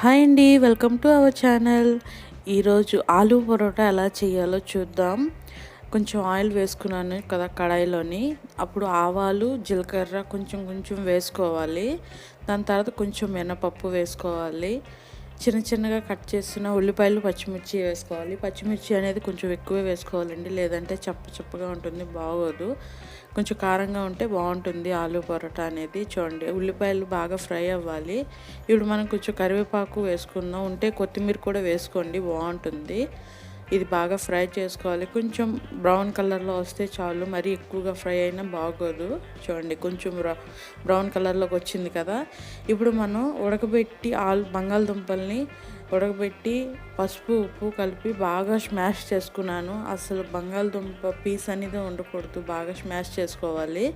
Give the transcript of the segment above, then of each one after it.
Hi అండి, welcome to our channel. ఈరోజు ఆలూ పరోటా ఎలా చేయాలో చూద్దాం. కొంచెం ఆయిల్ వేసుకున్నాను కదా కడాయిలోని. అప్పుడు ఆవాలు, జీలకర్ర కొంచెం కొంచెం వేసుకోవాలి. దాని తర్వాత కొంచెం మినపప్పు వేసుకోవాలి. చిన్న చిన్నగా కట్ చేసిన ఉల్లిపాయలు, పచ్చిమిర్చి వేసుకోవాలి. పచ్చిమిర్చి అనేది కొంచెం ఎక్కువే వేసుకోవాలండి, లేదంటే చప్పగా ఉంటుంది, బాగోదు. కొంచెం కారంగా ఉంటే బాగుంటుంది ఆలూ పరోటా అనేది. చూడండి, ఉల్లిపాయలు బాగా ఫ్రై అవ్వాలి. ఇప్పుడు మనం కొంచెం కరివేపాకు వేసుకుందాం, ఉంటే కొత్తిమీర కూడా వేసుకోండి, బాగుంటుంది. ఇది బాగా ఫ్రై చేసుకోవాలి. కొంచెం బ్రౌన్ కలర్లో వస్తే చాలు, మరీ ఎక్కువగా ఫ్రై అయినా బాగోదు. చూడండి, కొంచెం బ్రౌన్ కలర్లోకి వచ్చింది కదా. ఇప్పుడు మనం ఉడకబెట్టి బంగాళదుంపల్ని ఉడకబెట్టి పసుపు, ఉప్పు కలిపి బాగా స్మాష్ చేసుకున్నాను. అసలు బంగాళదుంప పీస్ అనేది ఉండకూడదు, బాగా స్మాష్ చేసుకోవాలి.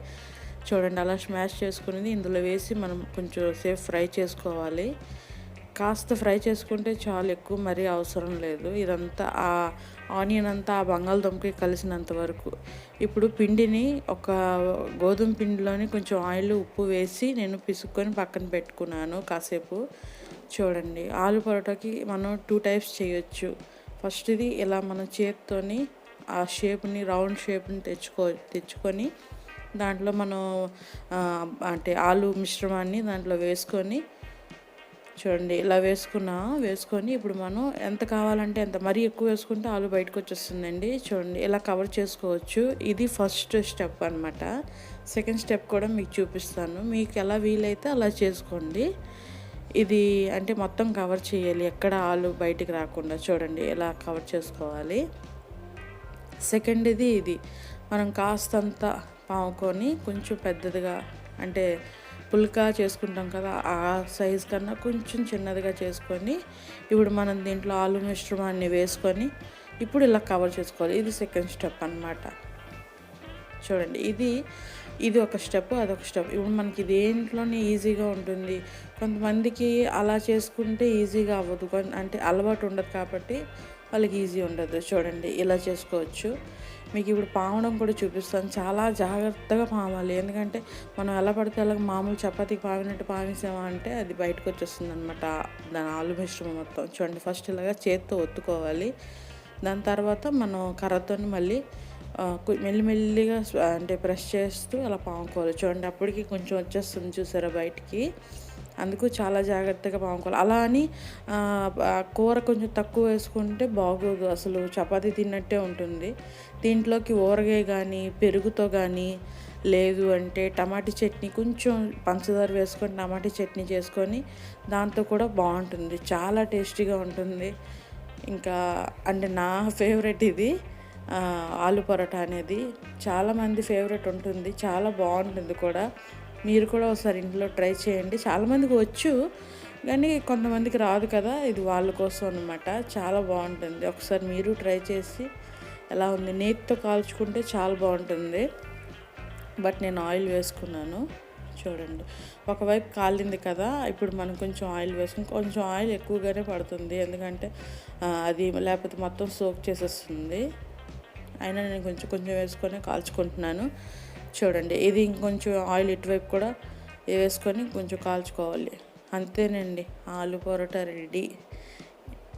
చూడండి, అలా స్మాష్ చేసుకునేది ఇందులో వేసి మనం కొంచెం సేపు ఫ్రై చేసుకోవాలి. కాస్త ఫ్రై చేసుకుంటే చాలు, ఎక్కువ మరీ అవసరం లేదు. ఇదంతా ఆ ఆనియన్ అంతా ఆ బంగాళదుంపకి కలిసినంత వరకు. ఇప్పుడు పిండిని ఒక గోధుమ పిండిలోని కొంచెం ఆయిల్, ఉప్పు వేసి నేను పిసుక్కొని పక్కన పెట్టుకున్నాను కాసేపు. చూడండి, ఆలు పరోటాకి మనం 2 టైప్స్ చేయొచ్చు. ఫస్ట్ది ఇలా మనం చేత్తోని ఆ షేప్ని, రౌండ్ షేప్ని తెచ్చుకొని దాంట్లో మనం అంటే ఆలు మిశ్రమాన్ని దాంట్లో వేసుకొని, చూడండి ఇలా వేసుకొని ఇప్పుడు మనం ఎంత కావాలంటే అంత, మరీ ఎక్కువ వేసుకుంటే ఆలు బయటకు వచ్చేస్తుందండి. చూడండి, ఇలా కవర్ చేసుకోవచ్చు. ఇది ఫస్ట్ స్టెప్ అనమాట. సెకండ్ స్టెప్ కూడా మీకు చూపిస్తాను, మీకు ఎలా వీలైతే అలా చేసుకోండి. ఇది అంటే మొత్తం కవర్ చేయాలి, ఎక్కడ ఆలు బయటికి రాకుండా. చూడండి, ఇలా కవర్ చేసుకోవాలి. సెకండ్ ఇది మనం కాస్తంత పాముకొని కొంచెం పెద్దదిగా, అంటే పుల్కా చేసుకుంటాం కదా, ఆ సైజు కన్నా కొంచెం చిన్నదిగా చేసుకొని ఇప్పుడు మనం దీంట్లో ఆలు మిశ్రమాన్ని వేసుకొని ఇప్పుడు ఇలా కవర్ చేసుకోవాలి. ఇది సెకండ్ స్టెప్ అన్నమాట. చూడండి, ఇది ఒక స్టెప్, అదొక స్టెప్. ఇప్పుడు మనకి దేంట్లోనే ఈజీగా ఉంటుంది. కొంతమందికి అలా చేసుకుంటే ఈజీగా అవ్వదు, అంటే అలవాటు ఉండదు కాబట్టి వాళ్ళకి ఈజీ ఉండదు. చూడండి, ఇలా చేసుకోవచ్చు. మీకు ఇప్పుడు పామడం కూడా చూపిస్తాను. చాలా జాగ్రత్తగా పామాలి, ఎందుకంటే మనం ఎలా పడితే అలా మామూలు చపాతీకి పామినట్టు పామేసామా అంటే అది బయటకు వచ్చేస్తుంది అనమాట, దాని ఆలు మిశ్రమం మొత్తం. చూడండి, ఫస్ట్ ఇలాగా చేత్తో ఒత్తుకోవాలి. దాని తర్వాత మనం కర్రతో మళ్ళీ మెల్లిమెల్లిగా అంటే ప్రెస్ చేస్తూ అలా పాముకోవాలి. చూడండి, అప్పటికి కొంచెం వచ్చేస్తుంది చూసారా బయటికి. అందుకు చాలా జాగ్రత్తగా పాముకోవాలి. అలా అని కూర కొంచెం తక్కువ వేసుకుంటే బాగోదు, అసలు చపాతీ తిన్నట్టే ఉంటుంది. దీంట్లోకి ఊరగాయ కానీ, పెరుగుతో కానీ, లేదు అంటే టమాటా చట్నీ, కొంచెం పంచదార వేసుకొని టమాటా చట్నీ చేసుకొని దాంతో కూడా బాగుంటుంది, చాలా టేస్టీగా ఉంటుంది. ఇంకా అంటే నా ఫేవరెట్ ఇది ఆలు పరోటా అనేది. చాలామంది ఫేవరెట్ ఉంటుంది, చాలా బాగుంటుంది కూడా. మీరు కూడా ఒకసారి ఇంట్లో ట్రై చేయండి. చాలామందికి వచ్చు కానీ కొంతమందికి రాదు కదా, ఇది వాళ్ళ కోసం అనమాట. చాలా బాగుంటుంది, ఒకసారి మీరు ట్రై చేసి ఎలా ఉంది. నేతితో కాల్చుకుంటే చాలా బాగుంటుంది, బట్ నేను ఆయిల్ వేసుకున్నాను. చూడండి, ఒకవైపు కాలింది కదా, ఇప్పుడు మనం కొంచెం ఆయిల్ వేసుకుని, కొంచెం ఆయిల్ ఎక్కువగానే పడుతుంది, ఎందుకంటే అది లేకపోతే మొత్తం సోక్ చేసేస్తుంది. అయినా నేను కొంచెం కొంచెం వేసుకొని కాల్చుకుంటున్నాను. చూడండి, ఇది ఇంకొంచెం ఆయిల్ ఇటువైపు కూడా వేసుకొని కొంచెం కాల్చుకోవాలి. అంతేనండి, ఆలు పరోటా రెడీ.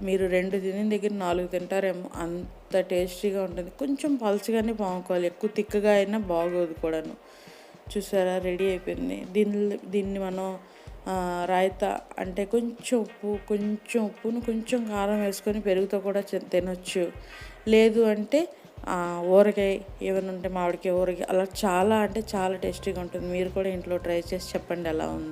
మీరు 2 తినే దగ్గర 4 తింటారేమో, అంత టేస్టీగా ఉంటుంది. కొంచెం పలుచగానే పాముకోవాలి, ఎక్కువ తిక్కగా అయినా బాగోదు కూడాను. చూసారా, రెడీ అయిపోయింది. దీన్ని మనం రాయితా అంటే కొంచెం ఉప్పును కొంచెం కారం వేసుకొని పెరుగుతో కూడా తినొచ్చు. లేదు అంటే ఊరగాయ ఏమైనా ఉంటే మామిడికాయ ఊరగాయ, అలా చాలా అంటే చాలా టేస్టీగా ఉంటుంది. మీరు కూడా ఇంట్లో ట్రై చేసి చెప్పండి ఎలా ఉందో.